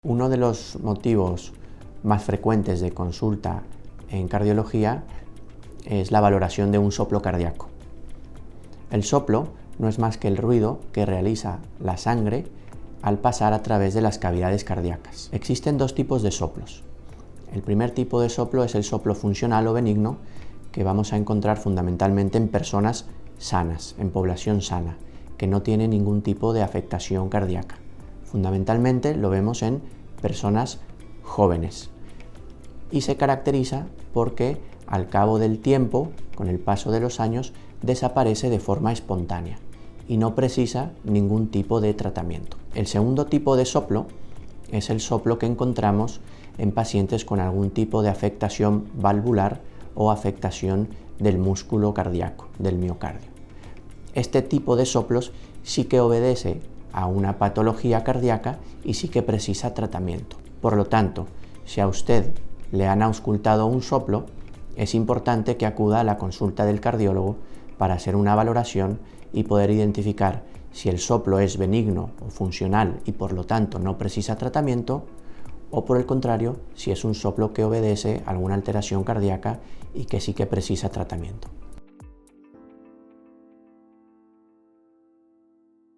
Uno de los motivos más frecuentes de consulta en cardiología es la valoración de un soplo cardíaco. El soplo no es más que el ruido que realiza la sangre al pasar a través de las cavidades cardíacas. Existen dos tipos de soplos. El primer tipo de soplo es el soplo funcional o benigno, que vamos a encontrar fundamentalmente en personas sanas, en población sana, que no tiene ningún tipo de afectación cardíaca. Fundamentalmente lo vemos en personas jóvenes y se caracteriza porque al cabo del tiempo, con el paso de los años, desaparece de forma espontánea y no precisa ningún tipo de tratamiento. El segundo tipo de soplo es el soplo que encontramos en pacientes con algún tipo de afectación valvular o afectación del músculo cardíaco, del miocardio. Este tipo de soplos sí que obedece a una patología cardíaca y sí que precisa tratamiento. Por lo tanto, si a usted le han auscultado un soplo, es importante que acuda a la consulta del cardiólogo para hacer una valoración y poder identificar si el soplo es benigno o funcional y por lo tanto no precisa tratamiento, o por el contrario, si es un soplo que obedece a alguna alteración cardíaca y que sí que precisa tratamiento.